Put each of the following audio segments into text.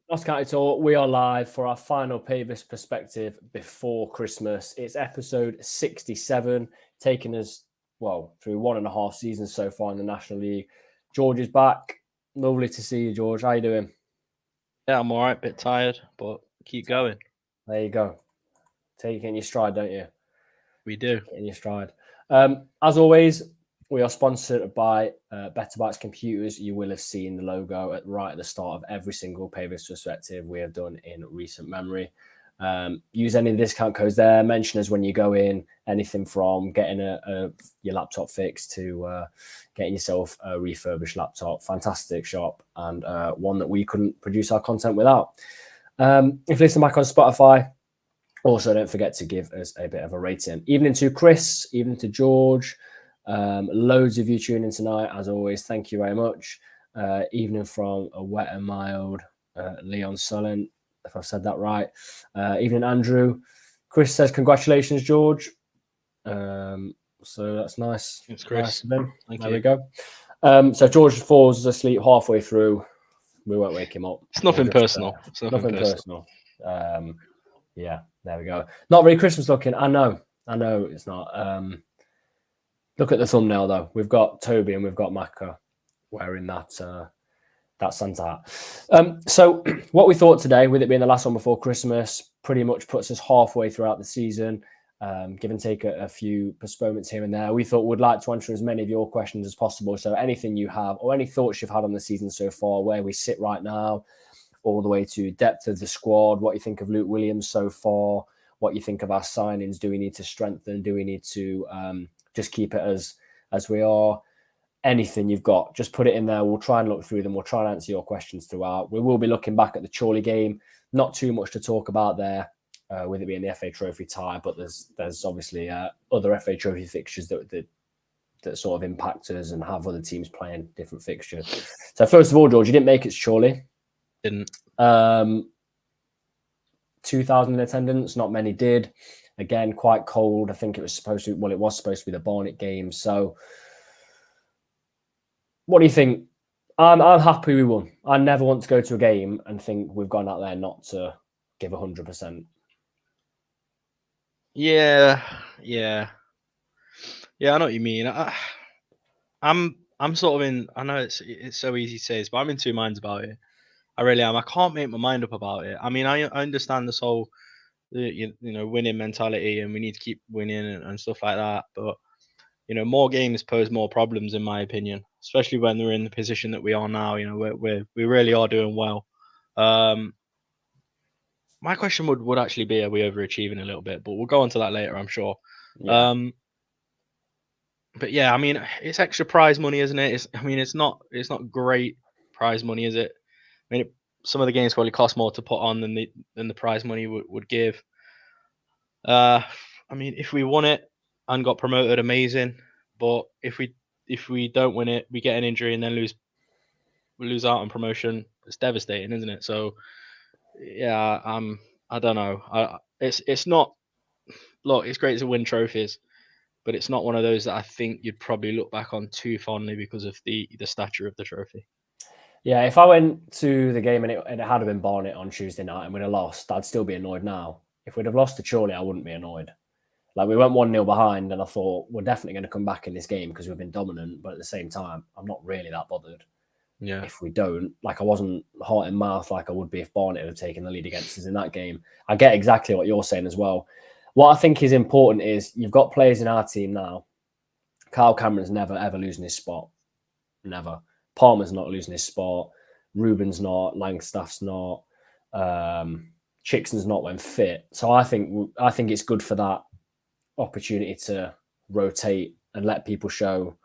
Notts County Talk, we are live for our final Pavis perspective before Christmas. It's episode 67, taking us, through 1.5 seasons so far in the National League. George is back. Lovely to see you, George. How you doing? Yeah, I'm all right. Bit tired, but keep going. There you go. Take it in your stride, don't you? We do. In your stride. As always, we are sponsored by Better Bytes Computers. You will have seen the logo right at the start of every single Pavis perspective we have done in recent memory. Use any of the discount codes there. Mention us when you go in. Anything from getting your laptop fixed to getting yourself a refurbished laptop. Fantastic shop, and one that we couldn't produce our content without. If you listen back on Spotify, also don't forget to give us a bit of a rating. Evening to Chris, evening to George. Loads of you tuning in tonight, as always. Thank you very much. Evening from a wet and mild Leon Sullen, if I've said that right. Evening, Andrew. Chris says, congratulations, George. So that's nice. It's Chris. Nice Thank there you. we go. So George falls asleep halfway through. We won't wake him up. It's nothing personal. It's nothing personal. Yeah, there we go. Not very Christmas looking. I know it's not. Look at the thumbnail though. We've got Toby and we've got Maka wearing that Santa hat. So what we thought today, with it being the last one before Christmas, pretty much puts us halfway throughout the season. Give and take a few postponements here and there. We thought we'd like to answer as many of your questions as possible. So anything you have or any thoughts you've had on the season so far, where we sit right now, all the way to depth of the squad, what you think of Luke Williams so far, what you think of our signings. Do we need to strengthen? Do we need to just keep it as we are? Anything you've got, just put it in there. We'll try and look through them. We'll try and answer your questions throughout. We will be looking back at the Chorley game. Not too much to talk about there, with it being the FA Trophy tie, but there's obviously other FA Trophy fixtures that sort of impact us and have other teams playing different fixtures. So first of all, George, you didn't make it to Chorley. Didn't. 2,000 in attendance. Not many did. Again, quite cold. I think it was supposed to be the Barnet game. So what do you think? I'm happy we won. I never want to go to a game and think we've gone out there not to give 100%. Yeah. I know what you mean. I'm sort of in. I know it's so easy to say this, but I'm in two minds about it. I really am. I can't make my mind up about it. I mean, I understand this whole, winning mentality, and we need to keep winning and stuff like that. But more games pose more problems, in my opinion, especially when we're in the position that we are now. We really are doing well. My question would actually be, are we overachieving a little bit? But we'll go on to that later, I'm sure. Yeah. But yeah, I mean, it's extra prize money, isn't it? It's not great prize money, is it? I mean, some of the games probably cost more to put on than the prize money would give. I mean, if we won it and got promoted, amazing. But if we don't win it, we get an injury and then lose out on promotion. It's devastating, isn't it? So yeah, I don't know. It's not. Look, it's great to win trophies, but it's not one of those that I think you'd probably look back on too fondly because of the stature of the trophy. Yeah, if I went to the game and it had been Barnet on Tuesday night and we'd have lost, I'd still be annoyed now. If we'd have lost to Chorley, I wouldn't be annoyed. Like, we went 1-0 behind and I thought, we're definitely going to come back in this game because we've been dominant. But at the same time, I'm not really that bothered. Yeah. If we don't, like, I wasn't heart in mouth like I would be if Barnet had taken the lead against us in that game. I get exactly what you're saying as well. What I think is important is you've got players in our team now. Kyle Cameron's never, ever losing his spot. Never. Palmer's not losing his spot. Ruben's not. Langstaff's not. Chickson's not when fit. So I think it's good for that opportunity to rotate and let people show.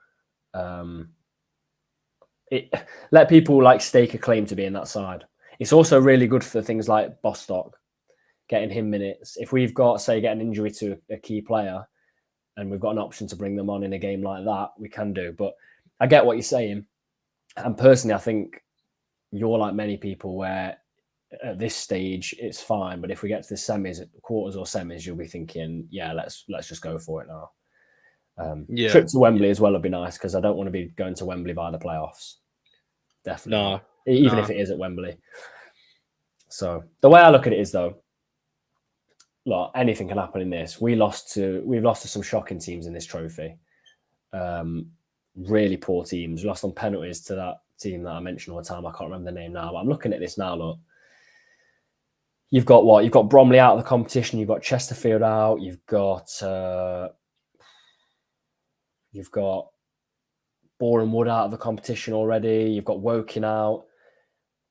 Let people like stake a claim to being that side. It's also really good for things like Bostock, getting him minutes. If we've got, say, get an injury to a key player and we've got an option to bring them on in a game like that, we can do. But I get what you're saying. And personally, I think you're like many people where at this stage it's fine. But if we get to the semis, quarters or semis, you'll be thinking, yeah, let's just go for it now. Trip to Wembley as well would be nice because I don't want to be going to Wembley via the playoffs. Definitely. No. Even if it is at Wembley. So the way I look at it is, though, look, anything can happen in this. We've lost to some shocking teams in this trophy. Really poor teams. We lost on penalties to that team that I mentioned all the time. I can't remember the name now, but I'm looking at this now. Look, you've got what? You've got Bromley out of the competition. You've got Chesterfield out. You've got Boreham Wood out of the competition already. You've got Woking out.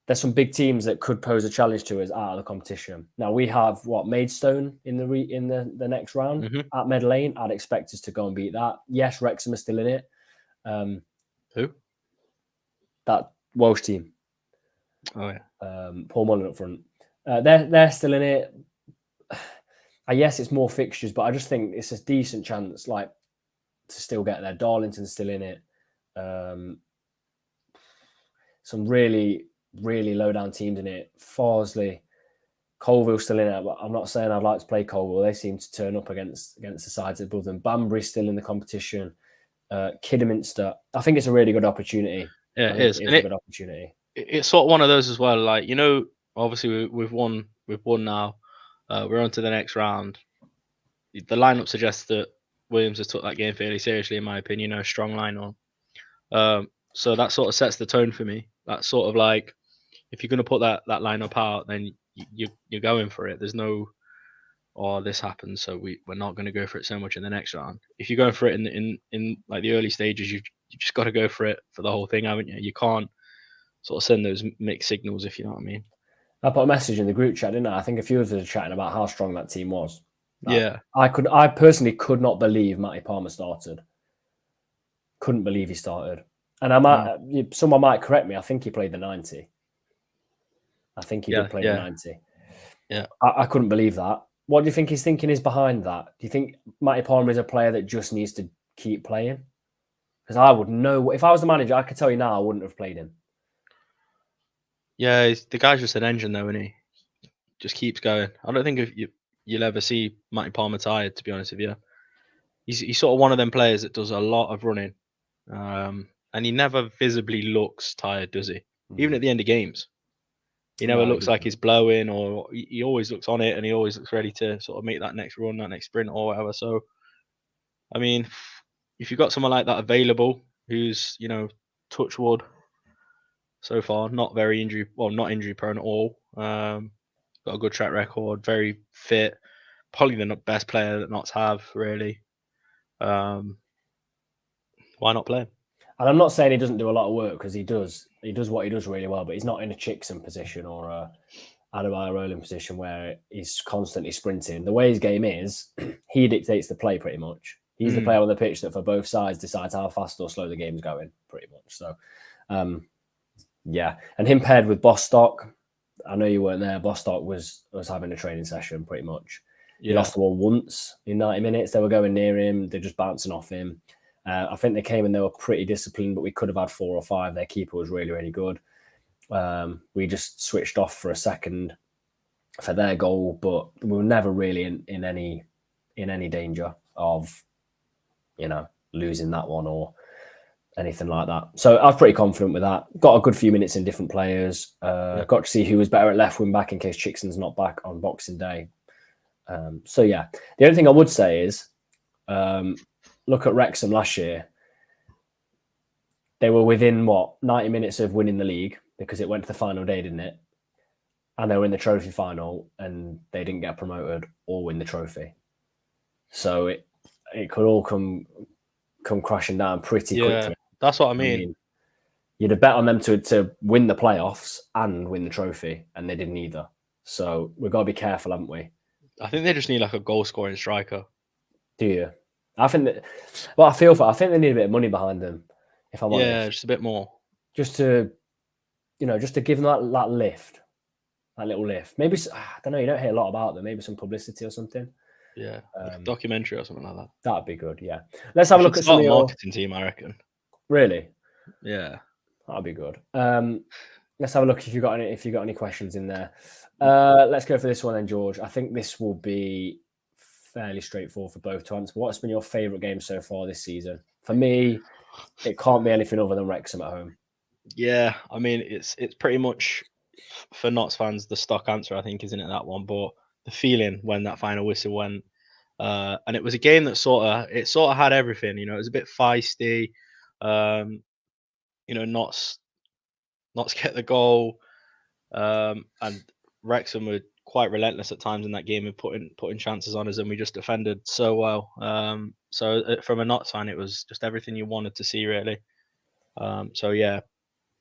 There's some big teams that could pose a challenge to us out of the competition. Now we have what, Maidstone in the next round at Meadow Lane. I'd expect us to go and beat that. Yes, Wrexham are still in it. Who? That Welsh team. Oh yeah. Paul Mullen up front. They're still in it. Yes, it's more fixtures, but I just think it's a decent chance, like, to still get there. Darlington's still in it. Some really, really low down teams in it. Farsley, Colville's still in it. But I'm not saying I'd like to play Colville. They seem to turn up against the sides above them. Banbury's still in the competition. Kidderminster. I think it's a really good opportunity. Yeah, it is. It's a good opportunity. It's sort of one of those as well. Like, you know, obviously we've won now. We're on to the next round. The lineup suggests that Williams has took that game fairly seriously, in my opinion. A strong lineup. So that sort of sets the tone for me. That's sort of like, if you're going to put that lineup out, then you're going for it. There's no, this happens, so we're not going to go for it so much in the next round. If you're going for it in like the early stages, you just got to go for it for the whole thing, haven't you? You can't sort of send those mixed signals, if you know what I mean. I put a message in the group chat, didn't I? I think a few of us were chatting about how strong that team was. Yeah. I personally could not believe Matty Palmer started. Couldn't believe he started. And someone might correct me. I think he played the 90. I think he did play the 90. Yeah. I couldn't believe that. What do you think his thinking is behind that? Do you think Matty Palmer is a player that just needs to keep playing? Because I would know. If I was the manager, I could tell you now I wouldn't have played him. Yeah, the guy's just an engine, though, isn't he? Just keeps going. I don't think if you'll ever see Matty Palmer tired, to be honest with you. He's sort of one of them players that does a lot of running. And he never visibly looks tired, does he? Even at the end of games. He never looks like he's blowing, or he always looks on it, and he always looks ready to sort of make that next run, that next sprint, or whatever. So, I mean, if you've got someone like that available, who's, you know, touch wood so far, not injury prone at all, got a good track record, very fit, probably the best player that Notts have, really. Why not play him? And I'm not saying he doesn't do a lot of work, because he does. He does what he does really well, but he's not in a Chickson position or a Adebayo Rowland position where he's constantly sprinting. The way his game is, he dictates the play pretty much. He's the player on the pitch that for both sides decides how fast or slow the game's going, pretty much. So, yeah. And him paired with Bostock, I know you weren't there. Bostock was having a training session pretty much. Yeah. He lost the ball once in 90 minutes. They were going near him. They're just bouncing off him. I think they came and they were pretty disciplined, but we could have had 4 or 5. Their keeper was really, really good. We just switched off for a second for their goal, but we were never really in any danger of, you know, losing that one or anything like that. So I was pretty confident with that. Got a good few minutes in different players. Got to see who was better at left wing back in case Chickson's not back on Boxing Day. So yeah, the only thing I would say is, look at Wrexham last year. They were within 90 minutes of winning the league, because it went to the final day, didn't it? And they were in the trophy final and they didn't get promoted or win the trophy. So it could all come crashing down pretty quickly. That's what I mean. You'd have bet on them to win the playoffs and win the trophy, and they didn't either. So we've got to be careful, haven't we? I think they just need like a goal scoring striker. Do you? I think that. Well, I think they need a bit of money behind them. If I'm honest. Yeah, just a bit more. Just to give them that lift, that little lift. Maybe I don't know. You don't hear a lot about them. Maybe some publicity or something. Yeah, like a documentary or something like that. That'd be good. Yeah. Let's have a look at some of your marketing team, I reckon. Really? Yeah. That'd be good. Let's have a look if you got any questions in there. Let's go for this one then, George. I think this will be fairly straightforward for both to answer. What's been your favourite game so far this season? For me, it can't be anything other than Wrexham at home. Yeah, I mean it's pretty much for Notts fans, the stock answer, I think, isn't it that one? But the feeling when that final whistle went, and it was a game that sort of had everything. You know, it was a bit feisty. You know, Notts get the goal, and Wrexham were quite relentless at times in that game and putting chances on us, and we just defended so well. So from a Notts fan, it was just everything you wanted to see, really. So yeah,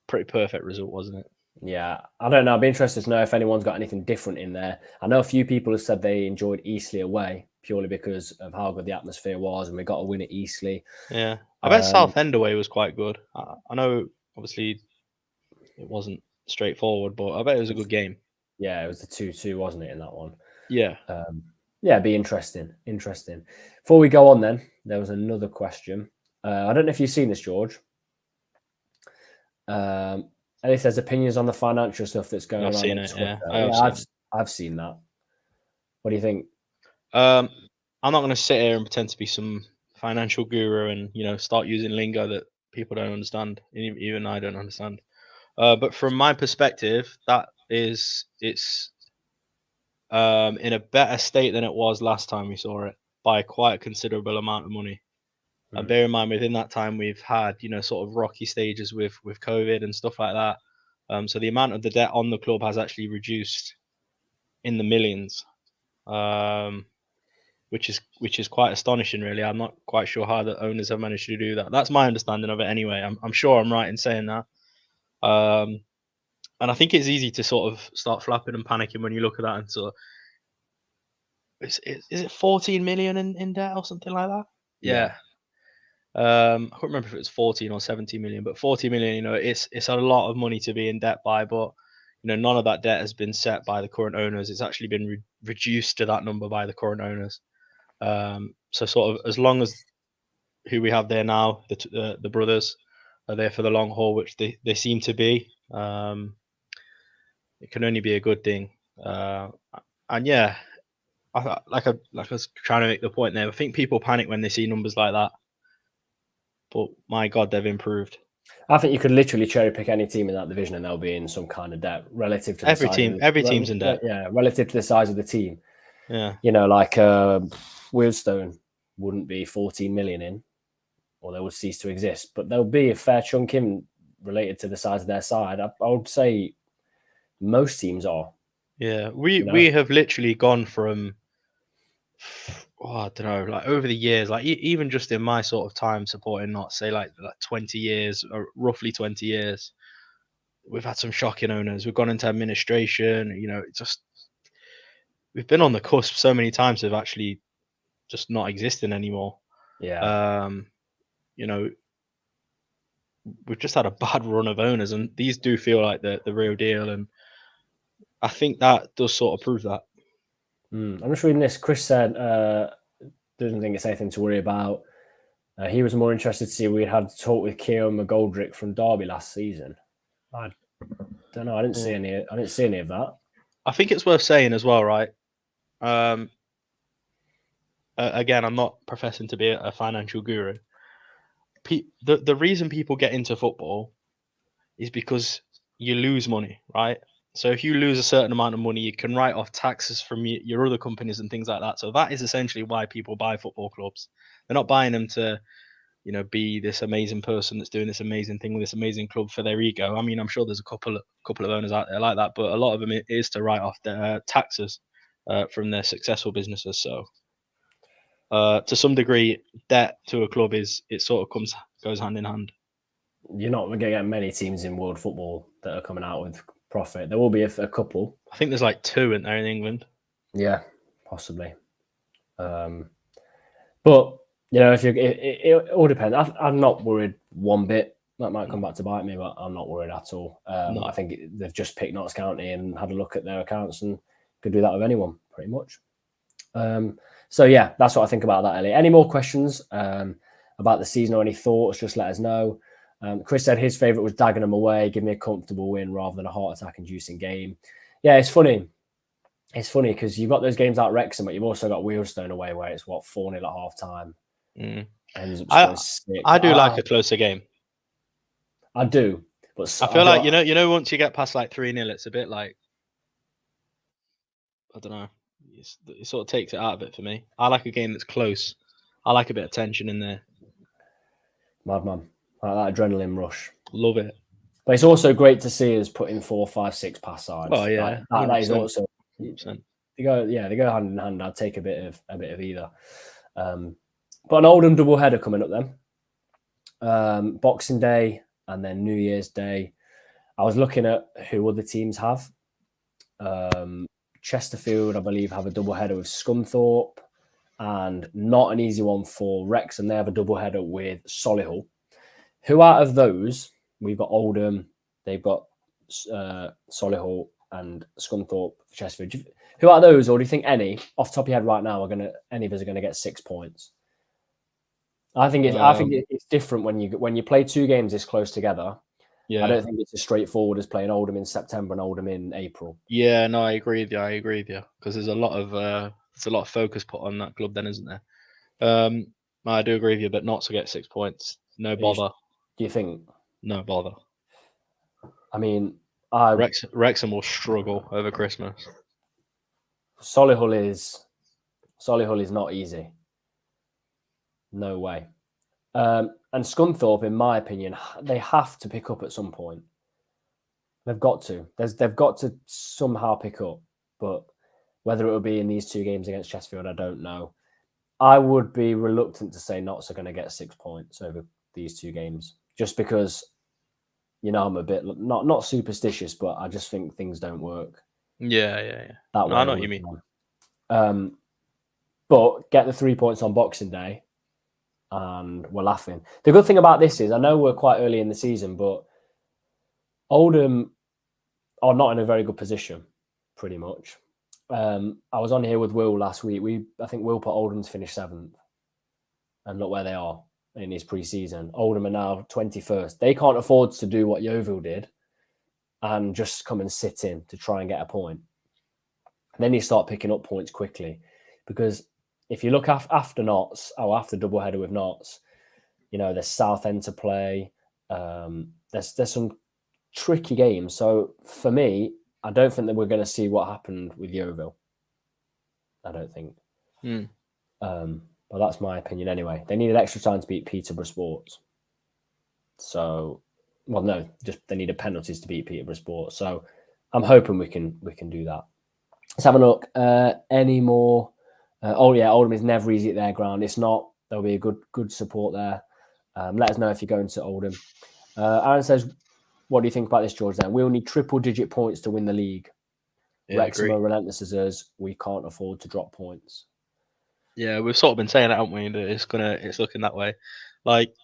pretty perfect result, wasn't it? Yeah, I don't know. I'd be interested to know if anyone's got anything different in there. I know a few people have said they enjoyed Eastleigh away purely because of how good the atmosphere was, and we got a win at Eastleigh. Yeah, I bet Southend away was quite good. I know, obviously, it wasn't straightforward, but I bet it was a good game. Yeah, it was the 2-2, wasn't it, in that one? Yeah. Yeah, it'd be interesting. Interesting. Before we go on, then there was another question. I don't know if you've seen this, George. And it says opinions on the financial stuff that's going on. I've seen on it. Twitter. Yeah, I've seen that. What do you think? I'm not going to sit here and pretend to be some financial guru and start using lingo that people don't understand, even I don't understand. But from my perspective, it's in a better state than it was last time we saw it by quite a considerable amount of money. And bear in mind, within that time, we've had sort of rocky stages with COVID and stuff like that. So the amount of the debt on the club has actually reduced in the millions, which is quite astonishing, really. I'm not quite sure how the owners have managed to do that. That's my understanding of it, anyway. I'm sure I'm right in saying that. And I think it's easy to sort of start flapping and panicking when you look at that. And so, is it 14 million in debt or something like that? Yeah. I can't remember if it was 14 or 17 million, but 40 million, it's a lot of money to be in debt by, but none of that debt has been set by the current owners. It's actually been reduced to that number by the current owners. So sort of as long as who we have there now, the brothers, are there for the long haul, which they seem to be, it can only be a good thing. And yeah, I was trying to make the point there. I think people panic when they see numbers like that. But my God, they've improved. I think you could literally cherry pick any team in that division, and they'll be in some kind of debt relative to every team's in debt. Yeah, relative to the size of the team. Yeah, like Wheelstone wouldn't be 14 million in, or they would cease to exist. But there'll be a fair chunk in related to the size of their side. I would say most teams are. Yeah, we have literally gone from, I don't know, like over the years, like even just in my sort of time supporting, not say like 20 years or roughly 20 years, we've had some shocking owners. We've gone into administration. We've been on the cusp so many times of actually just not existing anymore. Yeah. We've just had a bad run of owners, and these do feel like the real deal. And I think that does sort of prove that. I'm just reading this. Chris said doesn't think it's anything to worry about. He was more interested to see we had to talk with Keogh McGoldrick from Derby last season. I don't know. I didn't see any. I didn't see any of that. I think it's worth saying as well, right? Again, I'm not professing to be a financial guru. The reason people get into football is because you lose money, right? So if you lose a certain amount of money, you can write off taxes from your other companies and things like that. So that is essentially why people buy football clubs. They're not buying them to, be this amazing person that's doing this amazing thing with this amazing club for their ego. I mean, I'm sure there's a couple of owners out there like that, but a lot of them is to write off their taxes from their successful businesses. So to some degree, debt to a club it sort of goes hand in hand. You're not going to get many teams in world football that are coming out with profit. There will be a couple. I think there's like 2 in there in England. Yeah, possibly. But if it all depends. I'm not worried one bit. That might come back to bite me, but I'm not worried at all. No. I think they've just picked Notts County and had a look at their accounts and could do that with anyone, pretty much. So yeah, that's what I think about that, Ellie. Any more questions about the season or any thoughts? Just let us know. Chris said his favourite was Dagenham away. Give me a comfortable win rather than a heart attack inducing game. Yeah, it's funny. It's funny because you've got those games like Wrexham, but you've also got Wheelstone away where it's 4-0 at half time. I do like a closer game. I do. But I feel like once you get past like 3-0, it's a bit like, I don't know. It sort of takes it out of it for me. I like a game that's close. I like a bit of tension in there. Madman, like that adrenaline rush. Love it. But it's also great to see us putting 4, 5, 6 pass sides. Oh yeah, that is 100%. also 100%. they go hand in hand. I'd take a bit of either. But an Oldham double header coming up then. Boxing Day and then New Year's Day. I was looking at who other teams have. Chesterfield, I believe, have a double header with Scunthorpe, and not an easy one for Wrexham. They have a double header with Solihull. Who out of those? We've got Oldham, they've got Solihull and Scunthorpe for Chesterfield. Who are those, or do you think any off the top of your head right now any of us are going to get 6 points? I think it's different when you play 2 games this close together. Yeah. I don't think it's as straightforward as playing Oldham in September and Oldham in April. Yeah, no, I agree with you. Because there's a lot of focus put on that club, then, isn't there? I do agree with you, but not to get 6 points. No bother. Do you think? No bother. I mean, Wrexham will struggle over Christmas. Solihull is not easy. No way. And Scunthorpe, in my opinion, they have to pick up at some point. They've got to. They've got to somehow pick up. But whether it will be in these 2 games against Chesterfield, I don't know. I would be reluctant to say Notts are going to get 6 points over these 2 games, just because, I'm a bit not superstitious, but I just think things don't work. Yeah. That way I know what you mean. But get the 3 points on Boxing Day, and we're laughing. The good thing about this is, I know we're quite early in the season, but Oldham are not in a very good position, pretty much. I was on here with Will last week. I think Will put Oldham to finish 7th, and look where they are in his pre-season. Oldham are now 21st. They can't afford to do what Yeovil did and just come and sit in to try and get a point. And then you start picking up points quickly, because if you look after Notts, or after doubleheader with Notts, there's Southend to play. There's some tricky games. So for me, I don't think that we're going to see what happened with Yeovil. I don't think. But that's my opinion anyway. They needed extra time to beat Peterborough Sports. So, well, no, just they needed penalties to beat Peterborough Sports. So I'm hoping we can do that. Let's have a look. Any more? Oldham is never easy at their ground. It's not. There'll be a good support there. Let us know if you're going to Oldham. Aaron says, what do you think about this, George? Then we'll need triple-digit points to win the league. Yeah, Wrexham are relentless as us. We can't afford to drop points. Yeah, we've sort of been saying that, haven't we? That it's looking that way. Like,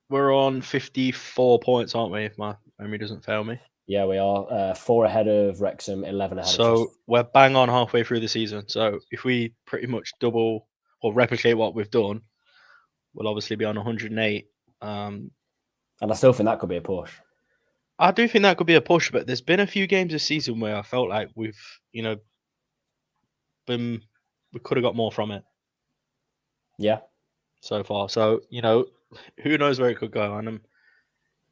we're on 54 points, aren't we? If my memory doesn't fail me. Yeah, we are 4 ahead of Wrexham, 11 ahead. So we're bang on halfway through the season. So if we pretty much double or replicate what we've done, we'll obviously be on 108. And I still think that could be a push. I do think that could be a push, but there's been a few games this season where I felt like we could have got more from it. Yeah. So far. So, who knows where it could go. And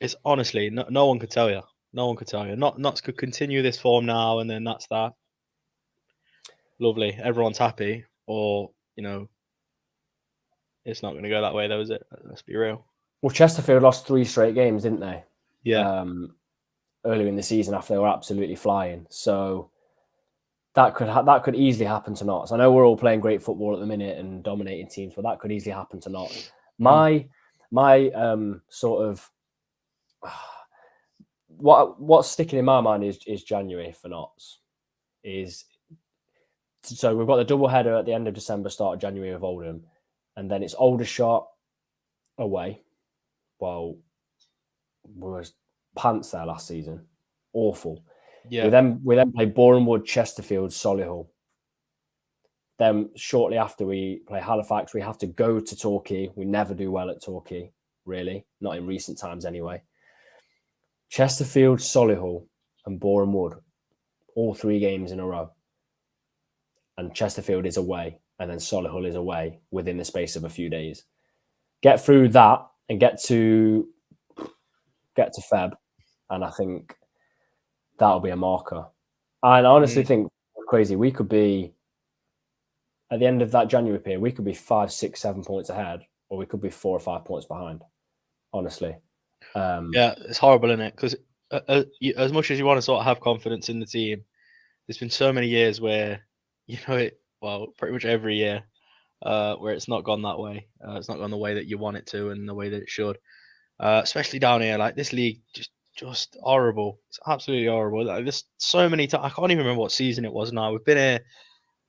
it's honestly, no one could tell you. No one could tell you. Notts could continue this form now, and then that's that. Lovely. Everyone's happy. Or, it's not going to go that way, though, is it? Let's be real. Well, Chesterfield lost 3 straight games, didn't they? Yeah. Earlier in the season after they were absolutely flying. So that could easily happen to Notts. I know we're all playing great football at the minute and dominating teams, but that could easily happen to Notts. My sort of what's sticking in my mind is January for Notts. So we've got the double header at the end of December, start of January of Oldham, and then it's Aldershot away. Well, we were pants there last season, awful. Yeah. We then play Bournemouth, Chesterfield, Solihull. Then shortly after we play Halifax, we have to go to Torquay. We never do well at Torquay, really, not in recent times anyway. Chesterfield, Solihull, and Bournemouth, all 3 games in a row. And Chesterfield is away, and then Solihull is away within the space of a few days. Get through that and get to Feb. and I think that'll be a marker. And I honestly think crazy. We could be at the end of that January period. We could be 5, 6, 7 points ahead, or we could be 4 or 5 points behind. Honestly, yeah, it's horrible, isn't it? Because as much as you want to sort of have confidence in the team, there's been so many years where pretty much every year, where it's not gone that way. It's not gone the way that you want it to and the way that it should. Especially down here, like this league, just horrible. It's absolutely horrible. Like, there's so many times. I can't even remember what season it was now. We've been here,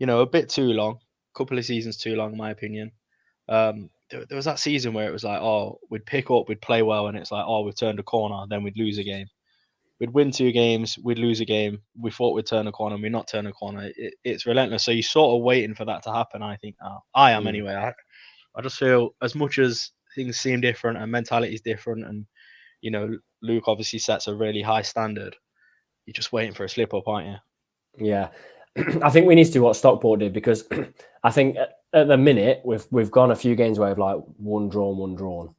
a bit too long, a couple of seasons too long, in my opinion. There was that season where it was like, oh, we'd pick up, we'd play well, and it's like, oh, we've turned a corner, then we'd lose a game. We'd win 2 games, we'd lose a game. We thought we'd turn a corner, and we'd not turn a corner. It's relentless. So you're sort of waiting for that to happen, I think. I am anyway. I just feel as much as things seem different and mentality is different, and Luke obviously sets a really high standard. You're just waiting for a slip up, aren't you? Yeah, I think we need to do what Stockport did, because I think at the minute we've gone a few games where we've like one drawn,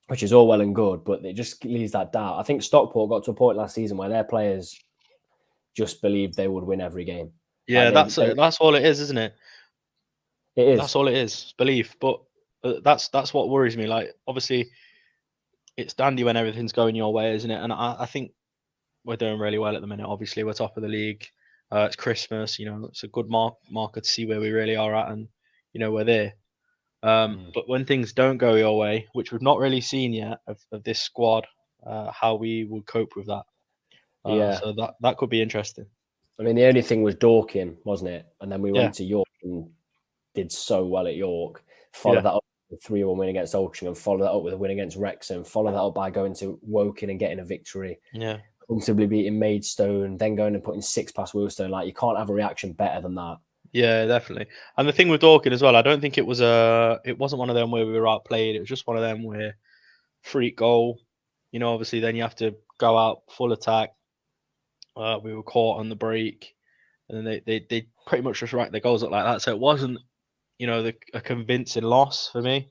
which is all well and good, but it just leaves that doubt. I think Stockport got to a point last season where their players just believed they would win every game. Yeah, that's all it is, isn't it? It is. That's all it is, belief. But that's what worries me. Like, obviously, it's dandy when everything's going your way, isn't it? And I think we're doing really well at the minute. Obviously, we're top of the league. It's Christmas, it's a good marker to see where we really are at, and we're there. But when things don't go your way, which we've not really seen yet of this squad, how we will cope with that. So that could be interesting. I mean, the only thing was Dorking, wasn't it? And then we went to York and did so well at York. Followed that up with a 3-1 win against Oldham, and followed that up with a win against Wrexham. Followed that up by going to Woking and getting a victory. Yeah. Comfortably beating Maidstone, then going and putting 6 past Wilstone. Like, you can't have a reaction better than that. Yeah, definitely. And the thing with Dorking as well, I don't think it wasn't one of them where we were outplayed. It was just one of them where freak goal. Obviously then you have to go out full attack. We were caught on the break, and then they pretty much just racked their goals up like that. So it wasn't, a convincing loss for me.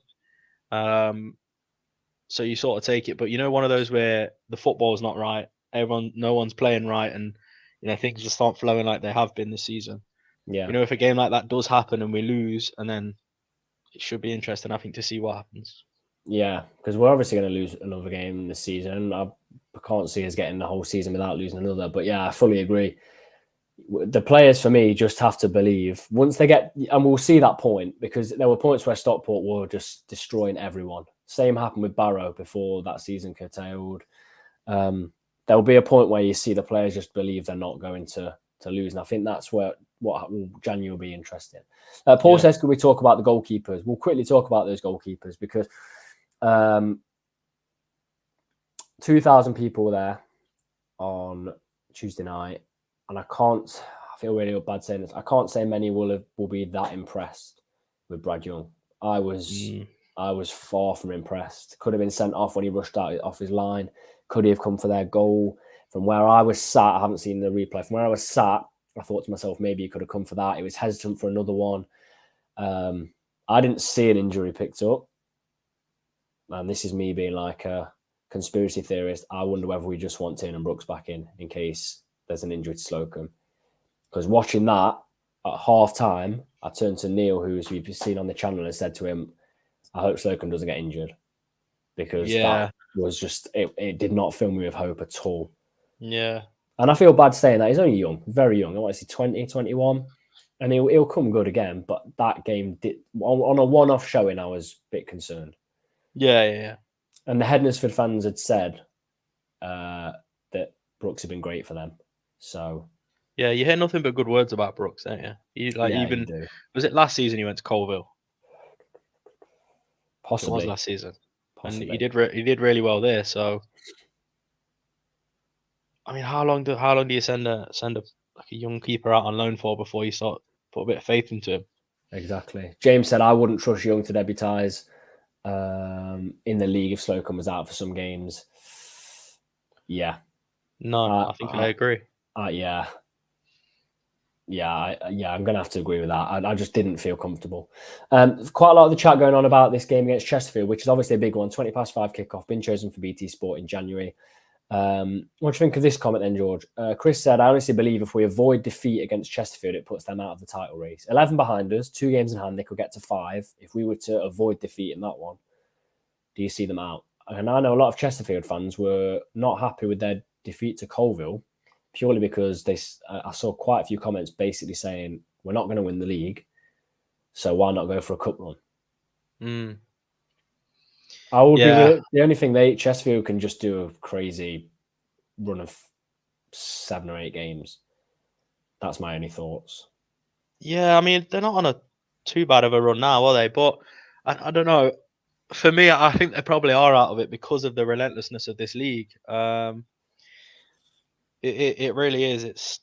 So you sort of take it, but one of those where the football's not right, no one's playing right, and things just aren't flowing like they have been this season. Yeah. If a game like that does happen and we lose, and then it should be interesting, I think, to see what happens. Yeah, because we're obviously going to lose another game this season. I can't see us getting the whole season without losing another. But yeah, I fully agree. The players, for me, just have to believe once they get, and we'll see that point, because there were points where Stockport were just destroying everyone. Same happened with Barrow before that season curtailed. There'll be a point where you see the players just believe they're not going to lose. And I think that's what January will be interesting. Paul says, could we talk about the goalkeepers? We'll quickly talk about those goalkeepers, because 2,000 people were there on Tuesday night, and I feel really bad saying this, I can't say many will be that impressed with Brad Young. I was far from impressed. Could have been sent off when he rushed out off his line. Could he have come for their goal? From where I was sat, I haven't seen the replay. From where I was sat, I thought to myself, maybe he could have come for that. He was hesitant for another one. I didn't see an injury picked up. And this is me being like a conspiracy theorist. I wonder whether we just want Tiernan Brooks back in case there's an injury to Slocum. Because watching that at half time, I turned to Neil, who we've seen on the channel, and said to him, I hope Slocum doesn't get injured. Because that was just, it did not fill me with hope at all. Yeah. And I feel bad saying that. He's only young, very young. I want to say 20, 21. And he'll come good again. But that game, on a one-off showing, I was a bit concerned. Yeah. And the Hednesford fans had said that Brooks had been great for them. So yeah, you hear nothing but good words about Brooks, don't you? You do. Was it last season he went to Colville? Possibly. It was last season. Possibly. And he did really well there. So I mean, how long do you send a young keeper out on loan for before you start put a bit of faith into him? Exactly. James said, I wouldn't trust Young to debutise in the league if Slocum was out for some games. Yeah. No, I think I agree. Yeah, I'm going to have to agree with that. I just didn't feel comfortable. Quite a lot of the chat going on about this game against Chesterfield, which is obviously a big one. 5:20 kickoff, been chosen for BT Sport in January. What do you think of this comment then, George? Chris said, I honestly believe if we avoid defeat against Chesterfield, it puts them out of the title race. 11 behind us, 2 games in hand, they could get to 5. If we were to avoid defeat in that one, do you see them out? And I know a lot of Chesterfield fans were not happy with their defeat to Colville, purely because I saw quite a few comments basically saying, we're not going to win the league, so why not go for a cup run? I would be with it. The only thing Chesterfield can just do a crazy run of 7 or 8 games. That's my only thoughts. Yeah, I mean, they're not on a too bad of a run now, are they? But I don't know. For me, I think they probably are out of it because of the relentlessness of this league. It really is. It's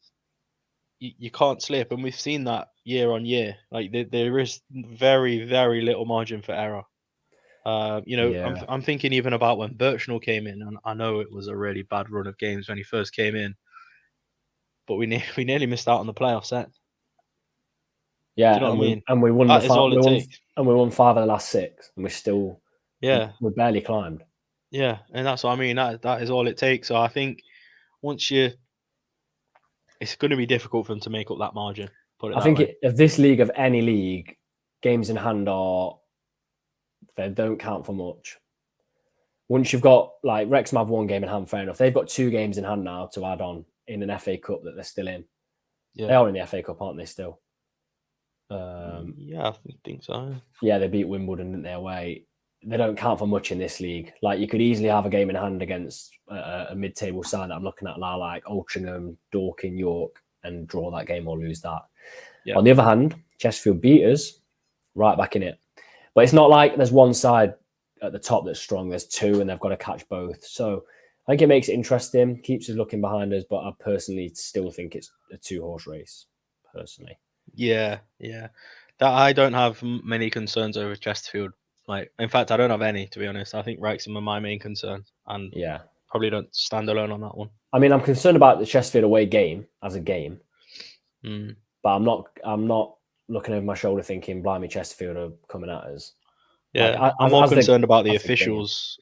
you can't slip, and we've seen that year on year. Like there is very, very little margin for error. I'm thinking even about when Birchnell came in, and I know it was a really bad run of games when he first came in, but we nearly missed out on the playoff set. Yeah, do you know what I mean? And we won that is all it takes. And we won 5 of the last 6, and we barely climbed. Yeah, and that's what I mean. That is all it takes. So I think it's going to be difficult for them to make up that margin. I think if this league of any league, games in hand they don't count for much. Once you've got, like, Wrexham have 1 game in hand, fair enough. They've got 2 games in hand now to add on in an FA Cup that they're still in. Yeah. They are in the FA Cup, aren't they, still? Yeah, I think so. Yeah, they beat Wimbledon, didn't they, away? They don't count for much in this league. Like, you could easily have a game in hand against a mid-table side that I'm looking at now, like Altrincham, Dorking, York, and draw that game or lose that. Yeah. On the other hand, Chesterfield beat us, right back in it. But it's not like there's one side at the top that's strong. There's 2, and they've got to catch both. So I think it makes it interesting, keeps us looking behind us, but I personally still think it's a 2-horse race, personally. Yeah. That I don't have many concerns over Chesterfield. Like, in fact, I don't have any, to be honest. I think Wrexham are my main concern, and probably don't stand alone on that one. I mean, I'm concerned about the Chesterfield away game as a game, but I'm not looking over my shoulder thinking, blimey, Chesterfield are coming at us. Yeah, like, I'm more concerned about the officials.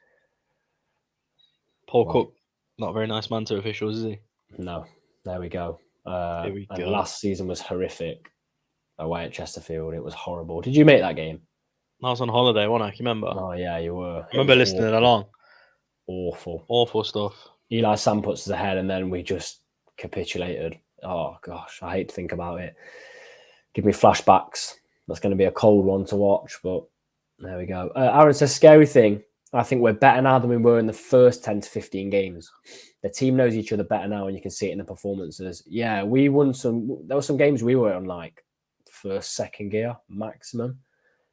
Paul Cook, not a very nice man to officials, is he? No. There we go. And last season was horrific away at Chesterfield. It was horrible. Did you make that game? I was on holiday, wasn't I? You remember? Oh, yeah, you were. I remember listening along. Awful stuff. Eli Sam puts us ahead, and then we just capitulated. Oh, gosh, I hate to think about it. Give me flashbacks. That's going to be a cold one to watch, but there we go. Aaron says, scary thing. I think we're better now than we were in the first 10 to 15 games. The team knows each other better now, and you can see it in the performances. Yeah, we won some. There were some games we were on, like, first, second gear maximum.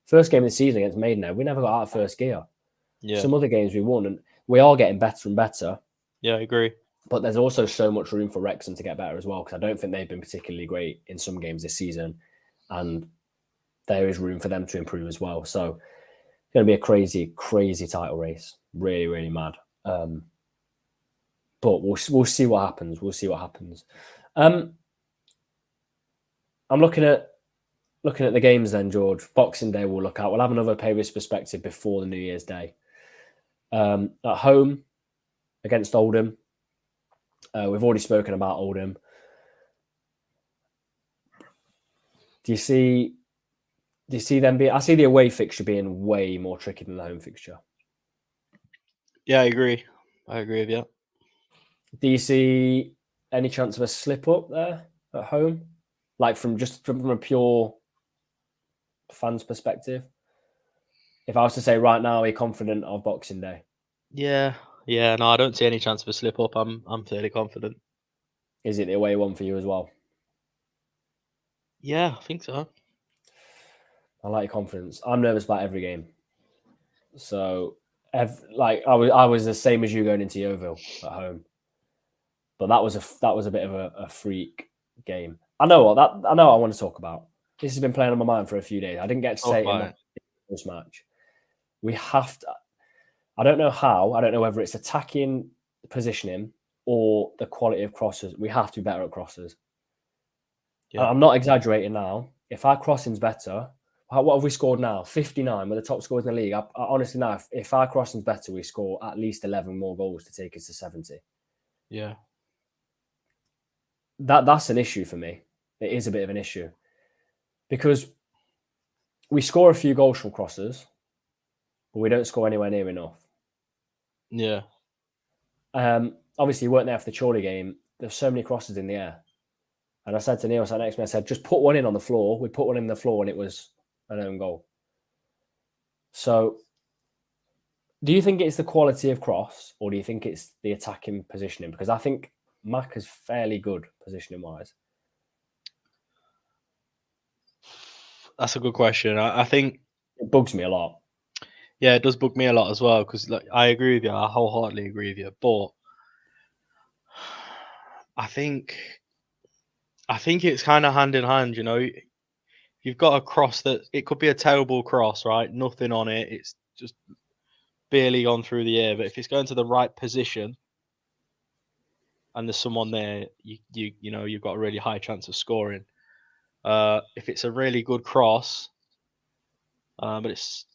First game of the season against Maidenhead, we never got out of first gear. Yeah. Some other games we won, and we are getting better and better. Yeah, I agree. But there's also so much room for Wrexham to get better as well, because I don't think they've been particularly great in some games this season, and there is room for them to improve as well. So it's going to be a crazy, crazy title race. Really, really mad. But we'll see what happens. We'll see what happens. I'm looking at the games then, George. Boxing Day we'll look at. We'll have another Pavis perspective before the New Year's Day. At home against Oldham. We've already spoken about Oldham. Do you see them I see the away fixture being way more tricky than the home fixture. Yeah, I agree with you. Do you see any chance of a slip up there at home? Like from a pure fans perspective? If I was to say right now, are you confident of Boxing Day? Yeah. No, I don't see any chance of a slip up. I'm fairly confident. Is it the away one for you as well? Yeah, I think so. I like your confidence. I'm nervous about every game. So, I was the same as you going into Yeovil at home, but that was a bit of a freak game. I know what I want to talk about. This has been playing on my mind for a few days. I didn't get to say it in the first match. We have to. I don't know how. I don't know whether it's attacking positioning or the quality of crosses. We have to be better at crosses. Yeah. I'm not exaggerating now. If our crossing's better, what have we scored now? 59. We're the top scorers in the league. I honestly now, if our crossing's better, we score at least 11 more goals to take us to 70. Yeah. That's an issue for me. It is a bit of an issue because we score a few goals from crosses, but we don't score anywhere near enough. Yeah. Obviously, you weren't there for the Chorley game. There's so many crosses in the air. And I said to Neil, sat next to me, I said, just put one in on the floor. We put one in the floor and it was an own goal. So do you think it's the quality of cross or do you think it's the attacking positioning? Because I think Mac is fairly good positioning-wise. That's a good question. I think, It bugs me a lot. yeah, it does bug me a lot as well because like, I agree with you. I wholeheartedly agree with you. But I think it's kind of hand in hand. You know, you've got a cross that it could be a terrible cross, right? Nothing on it. It's just barely gone through the air. But if it's going to the right position and there's someone there, you know you've got a really high chance of scoring. If it's a really good cross, but it's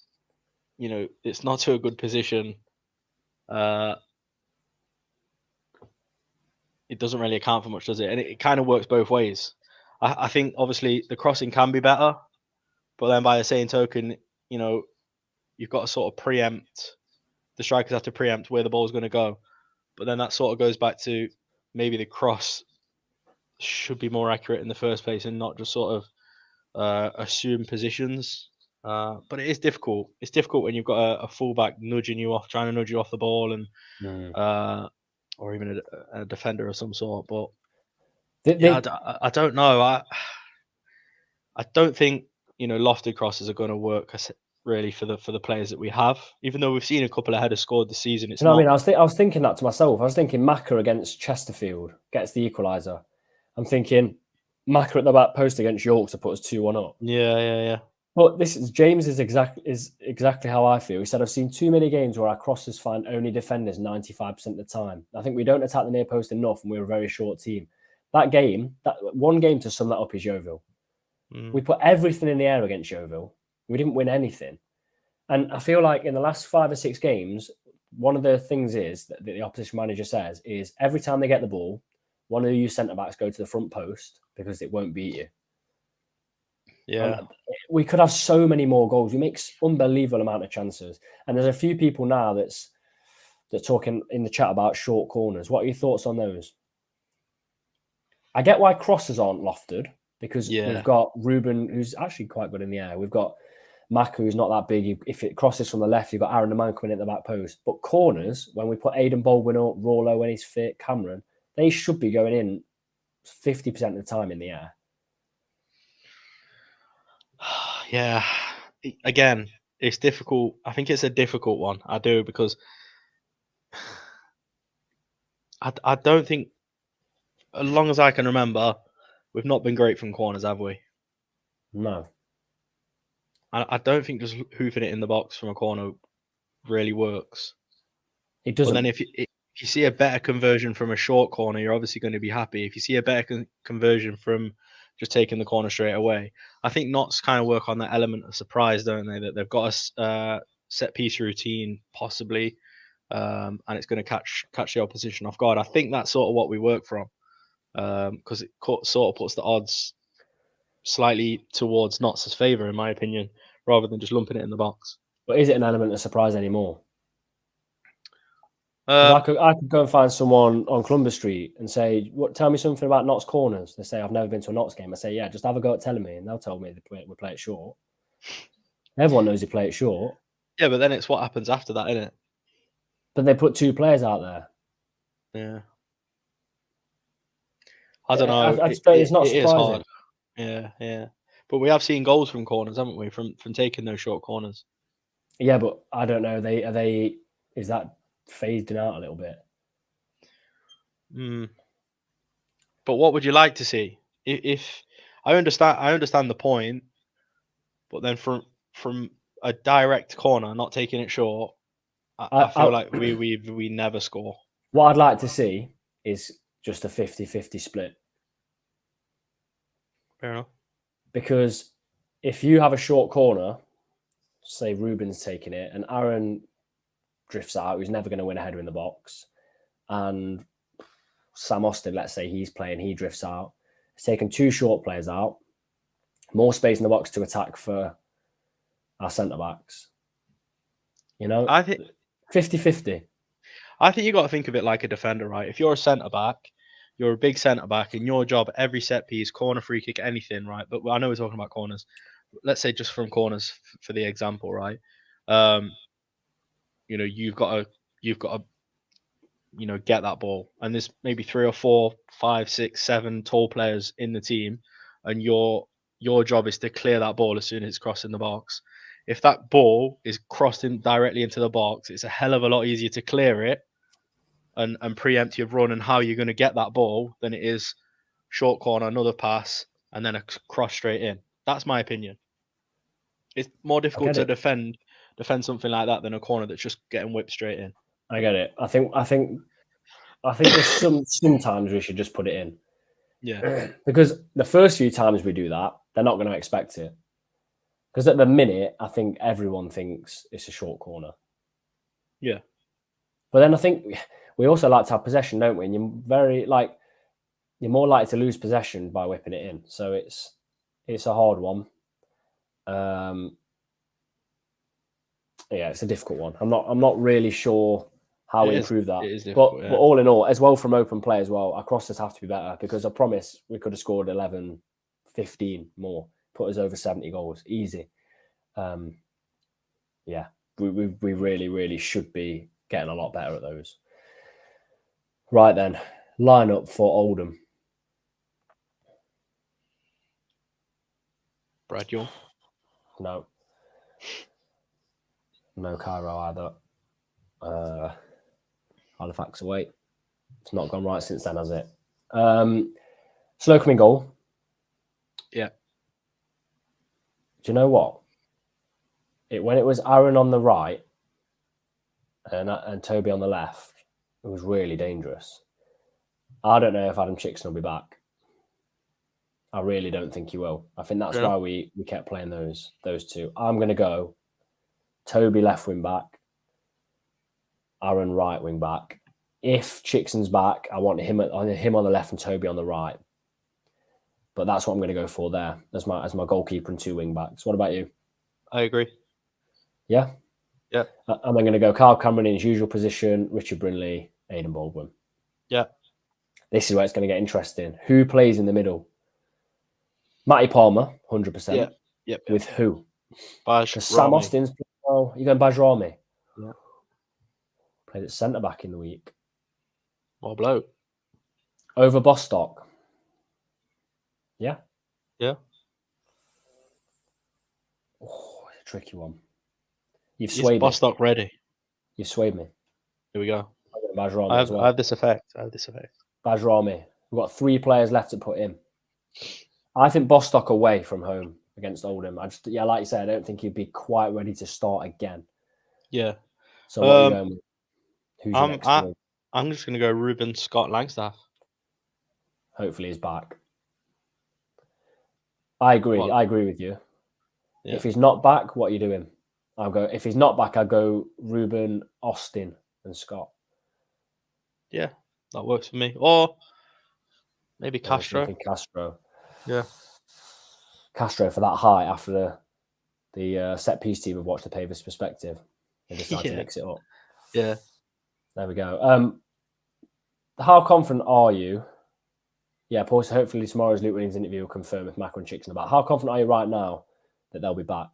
it's not to a good position, it doesn't really account for much, does it? And it kind of works both ways. I think obviously the crossing can be better, but then by the same token, you know, you've got to sort of preempt. The strikers have to preempt where the ball's going to go, but then that sort of goes back to maybe the cross should be more accurate in the first place and not just sort of assume positions. But it is difficult. It's difficult when you've got a fullback nudging you off, trying to nudge you off the ball, and or even a defender of some sort. But yeah, I don't know. I don't think lofted crosses are going to work really for the players that we have. Even though we've seen a couple of headers scored this season, it's you know not. what I mean? I was thinking that to myself. I was thinking Macca against Chesterfield gets the equaliser. I'm thinking Macca at the back post against York to put us 2-1 up. Yeah. But this is James is exactly how I feel. He said, I've seen too many games where our crosses find only defenders 95% of the time. I think we don't attack the near post enough and we're a very short team. That one game to sum that up is Yeovil. We put everything in the air against Yeovil. We didn't win anything. And I feel like in the last 5 or 6 games, one of the things is that the opposition manager says is every time they get the ball, one of you centre-backs go to the front post because it won't beat you. Yeah. And we could have so many more goals. We make unbelievable amount of chances. And there's a few people now that's talking in the chat about short corners. What are your thoughts on those? I get why crosses aren't lofted because we've got Ruben, who's actually quite good in the air. We've got Mac, who's not that big. If it crosses from the left, you've got Aaron the man coming in at the back post. But corners, when we put Aidan Baldwin up, Rollo when he's fit, Cameron, they should be going in 50% of the time in the air. Yeah. Again, it's difficult. I think it's a difficult one. I do, because I don't think, as long as I can remember, we've not been great from corners, have we? No. I don't think just hoofing it in the box from a corner really works. It doesn't. But then if you see a better conversion from a short corner, you're obviously going to be happy. If you see a better conversion from just taking the corner straight away, I think Notts kind of work on that element of surprise, don't they? That they've got a set piece routine, possibly, and it's going to catch the opposition off guard. I think that's sort of what we work from, because it sort of puts the odds slightly towards Notts' favour, in my opinion, rather than just lumping it in the box. But is it an element of surprise anymore? Because I could go and find someone on Columbus Street and say, tell me something about Notts corners. They say, I've never been to a Notts game. I say, yeah, just have a go at telling me. And they'll tell me we play it short. Everyone knows you play it short. Yeah, but then it's what happens after that, isn't it? But they put 2 players out there. Yeah. I don't know. I just don't, it's not surprising. It is hard. Yeah. But we have seen goals from corners, haven't we? From taking those short corners. Yeah, but I don't know. Is that phasing out a little bit? But what would you like to see? If I understand the point, but then from a direct corner, not taking it short, I feel like we never score. What I'd like to see is just a 50-50 split. Fair enough. Because if you have a short corner, say Ruben's taking it, and Aaron drifts out, who's never going to win a header in the box, and Sam Austin, let's say he's playing, he drifts out. It's taken 2 short players out, more space in the box to attack for our centre backs. You know, I think 50-50. I think you got to think of it like a defender, right? If you're a centre back, you're a big centre back, and your job every set piece, corner, free kick, anything, right? But I know we're talking about corners. Let's say just from corners for the example, right? You know, you've got to get that ball, and there's maybe 3 or 4, 5, 6, 7 tall players in the team, and your job is to clear that ball as soon as it's crossing the box. If that ball is crossing directly into the box, it's a hell of a lot easier to clear it and preempt your run and how you're going to get that ball than it is short corner, another pass, and then a cross straight in. That's my opinion. It's more difficult to defend something like that than a corner that's just getting whipped straight in. I get it. I think there's sometimes we should just put it in. Yeah. Because the first few times we do that, they're not going to expect it. Because at the minute, I think everyone thinks it's a short corner. Yeah. But then I think we also like to have possession, don't we? And you're more likely to lose possession by whipping it in. So it's a hard one. Yeah, it's a difficult one. I'm not really sure how we improve that. It is difficult, but all in all, as well from open play as well, our crosses have to be better because I promise we could have scored 11, 15 more, put us over 70 goals, easy. Yeah, we really, really should be getting a lot better at those. Right then, line up for Oldham. Brad Young? No. No Cairo either. Halifax away. It's not gone right since then, has it? Slocum in goal. Yeah. Do you know what? When it was Aaron on the right and Toby on the left, it was really dangerous. I don't know if Adam Chickson will be back. I really don't think he will. I think that's why we kept playing those 2. I'm going to go Toby left wing back, Aaron right wing back. If Chickson's back, I want him on the left and Toby on the right. But that's what I'm going to go for there as my goalkeeper and 2 wing backs. What about you? I agree. Yeah? Yeah. And I'm going to go Carl Cameron in his usual position, Richard Brinley, Aidan Baldwin. Yeah. This is where it's going to get interesting. Who plays in the middle? Matty Palmer, 100%. Yep. With who? Because Sam Austin's playing well. You're going Bajrami? Yeah. Played at centre-back in the week. Well, bloke. Over Bostock. Yeah? Yeah. Oh, it's a tricky one. You've Is swayed me. Bostock ready? You've swayed me. Here we go. Bajrami as well. I have this effect. Bajrami. We've got 3 players left to put in. I think Bostock away from home against Oldham. Like you said, I don't think he'd be quite ready to start again. Yeah. So what are you going with? Who's your next one? I'm just going to go Ruben Scott Langstaff. Hopefully he's back. I agree. What? I agree with you. Yeah. If he's not back, what are you doing? If he's not back, I'll go Ruben, Austin, and Scott. Yeah, that works for me. Or maybe Castro. Castro. Yeah. Castro for that high after the set piece team have watched the Pavis perspective. They decided to mix it up. Yeah. There we go. How confident are you? Yeah, Paul, so hopefully tomorrow's Luke Williams interview will confirm if Macca and Chickson are back. How confident are you right now that they'll be back?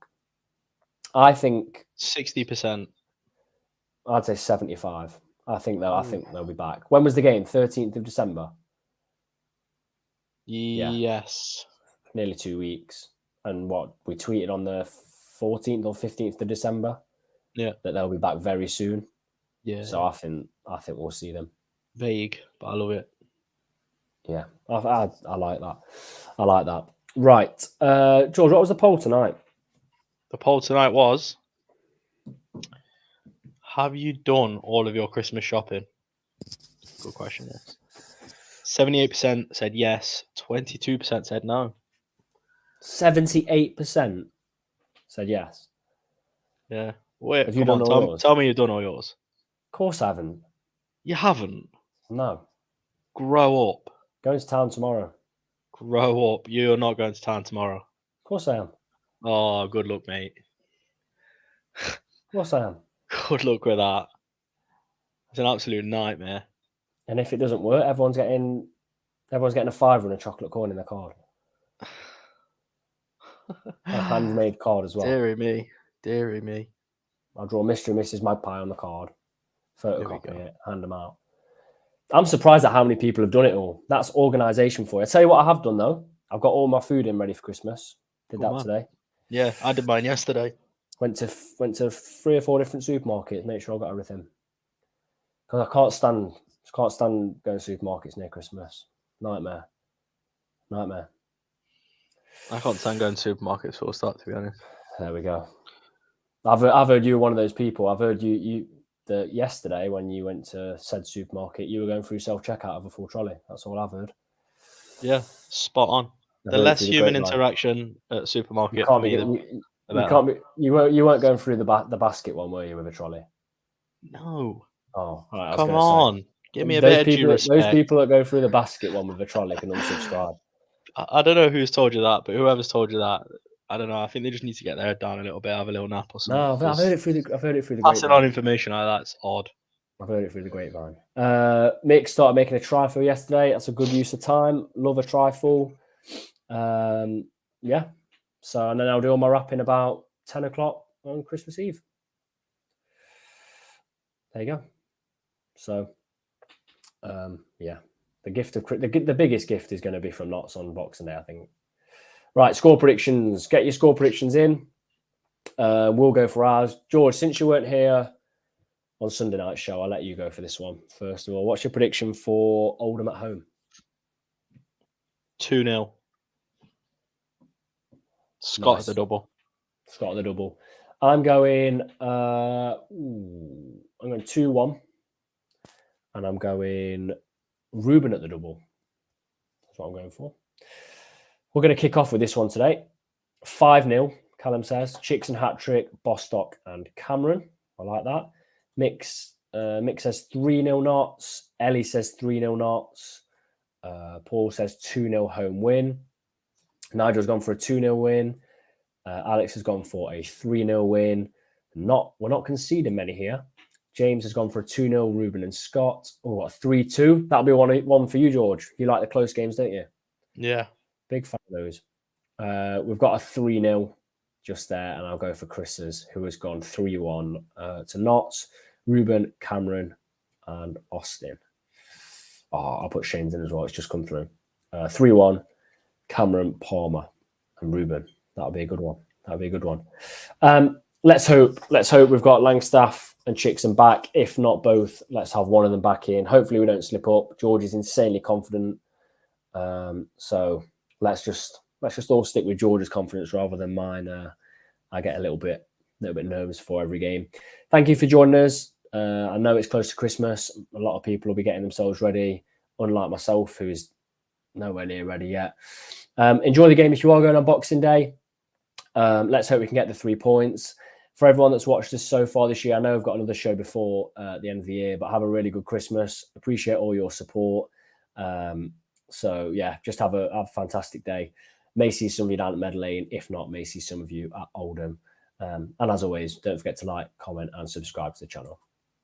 I think 60%. I'd say 75. I think they'll be back. When was the game? 13th of December? Yes. Nearly 2 weeks. And what we tweeted on the 14th or 15th of December? Yeah. That they'll be back very soon. Yeah. So I think we'll see them. Vague, but I love it. Yeah. I like that. I like that. Right. George, what was the poll tonight? The poll tonight was: have you done all of your Christmas shopping? Good question, yes. 78% said yes. 22% said no. 78% said yes. Yeah. Wait, have you done all yours? Tell me you've done all yours. Of course I haven't. You haven't? No. Grow up. Going to town tomorrow. Grow up. You're not going to town tomorrow. Of course I am. Oh, good luck, mate. Of course I am. Good luck with that. It's an absolute nightmare. And if it doesn't work, everyone's getting a £5 and a chocolate coin in their card. A handmade card as well. Deary me. Deary me. I'll draw Mr. and Mrs. Magpie on the card, photocopy go. it, hand them out. I'm surprised at how many people have done it all. That's organisation for you. I tell you what I have done though. I've got all my food in ready for Christmas. Did Good that man. today. Yeah, I did mine yesterday. Went to 3 or 4 different supermarkets, make sure I got everything. Because I can't stand going to supermarkets near Christmas. Nightmare. I can't stand going to supermarkets full stop, to be honest. There we go. I've heard you were one of those people. I've heard you that yesterday when you went to said supermarket, you were going through self-checkout of a full trolley. That's all I've heard. Yeah, spot on. The less human interaction at supermarket, you weren't going through the basket one, were you, with a trolley? No. Oh, right, come on. Give me a bit of due respect. Those people that go through the basket one with a trolley can unsubscribe. I don't know who's told you that, but whoever's told you that, I don't know. I think they just need to get their head down a little bit, have a little nap or something. No, I've heard it through the passing on information like that's odd. I've heard it through the grapevine. Mick started making a trifle yesterday. That's a good use of time. Love a trifle. Yeah. So, and then I'll do all my wrapping about 10 o'clock on Christmas Eve. There you go. So, yeah. The biggest gift is going to be from Knots on Boxing Day, I think. Right, score predictions. Get your score predictions in. We'll go for ours. George, since you weren't here on Sunday night show, I'll let you go for this one. First of all, what's your prediction for Oldham at home? 2-0. Scott at the double. Scott at the double. I'm going 2-1. And I'm going Ruben at the double. That's what I'm going for. We're going to kick off with this one today. 5-0, Callum says. Chicks and hat-trick, Bostock and Cameron. I like that. Mick says 3-0 Knots. Ellie says 3-0 Knots. Paul says 2-0 home win. Nigel's gone for a 2-0 win. Alex has gone for a 3-0 win. We're not conceding many here. James has gone for a 2-0 Ruben and Scott. Oh, a 3-2. That'll be one for you, George. You like the close games, don't you? Yeah. Big fan of those. We've got a 3-0 just there, and I'll go for Chris's, who has gone 3-1 to Knots, Ruben, Cameron, and Austin. Oh, I'll put Shane's in as well. It's just come through. 3-1, Cameron, Palmer, and Ruben. That'll be a good one. Let's hope we've got Langstaff and Chickson back. If not both, let's have one of them back in. Hopefully we don't slip up. George is insanely confident. So let's just all stick with George's confidence rather than mine. I get a little bit nervous for every game. Thank you for joining us. I know it's close to Christmas. A lot of people will be getting themselves ready, unlike myself, who is nowhere near ready yet. Enjoy the game if you are going on Boxing Day. Let's hope we can get the 3 points. For everyone that's watched us so far this year, I know I've got another show before the end of the year, but have a really good Christmas. Appreciate all your support. So yeah, just have a fantastic day. May see some of you down at Meadow Lane. If not, may see some of you at Oldham. And as always, don't forget to like, comment, and subscribe to the channel.